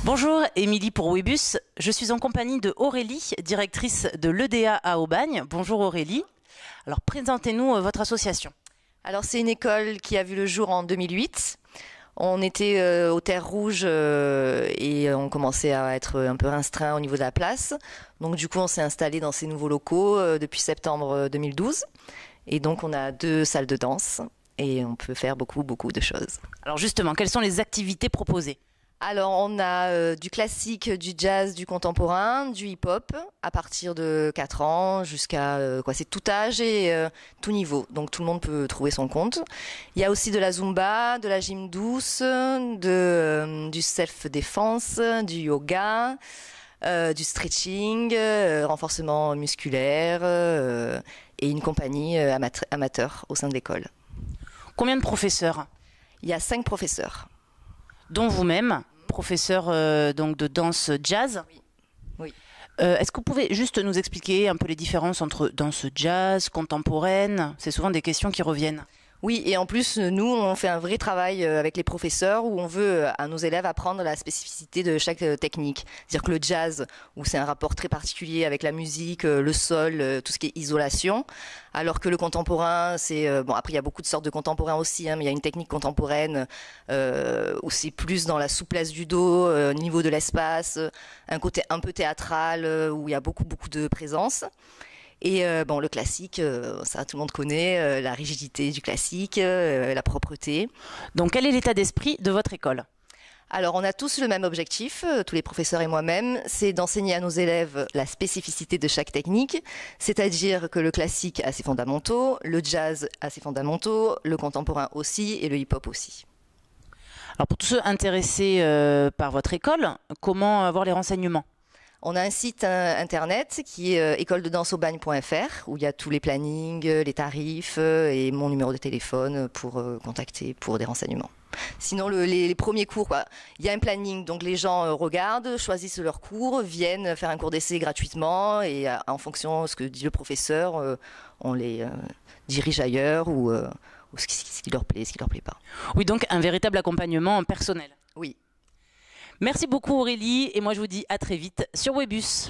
Bonjour, Émilie pour Webus. Je suis en compagnie de Aurélie, directrice de l'EDA à Aubagne. Bonjour Aurélie. Alors présentez-nous votre association. Alors c'est une école qui a vu le jour en 2008. On était aux Terres Rouges et on commençait à être un peu restreint au niveau de la place. Donc du coup on s'est installé dans ces nouveaux locaux depuis septembre 2012. Et donc on a 2 salles de danse et on peut faire beaucoup de choses. Alors justement, quelles sont les activités proposées ? Alors on a du classique, du jazz, du contemporain, du hip-hop à partir de 4 ans jusqu'à c'est tout âge et tout niveau. Donc tout le monde peut trouver son compte. Il y a aussi de la zumba, de la gym douce, du self-défense, du yoga, du stretching, renforcement musculaire et une compagnie amateur au sein de l'école. Combien de professeurs ? Il y a 5 professeurs. Dont vous-même, professeur donc de danse jazz. Oui. Est-ce que vous pouvez juste nous expliquer un peu les différences entre danse jazz, contemporaine ? C'est souvent des questions qui reviennent. Oui, et en plus, nous, on fait un vrai travail avec les professeurs où on veut à nos élèves apprendre la spécificité de chaque technique. C'est-à-dire que le jazz, où c'est un rapport très particulier avec la musique, le sol, tout ce qui est isolation, alors que le contemporain, c'est... après, il y a beaucoup de sortes de contemporains aussi, mais il y a une technique contemporaine où c'est plus dans la souplesse du dos, au niveau de l'espace, un côté un peu théâtral, où il y a beaucoup de présence. Et le classique, ça tout le monde connaît, la rigidité du classique, la propreté. Donc quel est l'état d'esprit de votre école ? Alors on a tous le même objectif, tous les professeurs et moi-même, c'est d'enseigner à nos élèves la spécificité de chaque technique, c'est-à-dire que le classique a ses fondamentaux, le jazz a ses fondamentaux, le contemporain aussi et le hip-hop aussi. Alors pour tous ceux intéressés par votre école, comment avoir les renseignements ? On a un site internet qui est écolededanseaubagne.fr où il y a tous les plannings, les tarifs et mon numéro de téléphone pour contacter pour des renseignements. Sinon, les premiers cours, il y a un planning, donc les gens regardent, choisissent leur cours, viennent faire un cours d'essai gratuitement et en fonction de ce que dit le professeur, on les dirige ailleurs ou ce qui leur plaît, ce qui leur plaît pas. Oui, donc un véritable accompagnement personnel. Oui. Merci beaucoup Aurélie et moi je vous dis à très vite sur Webus.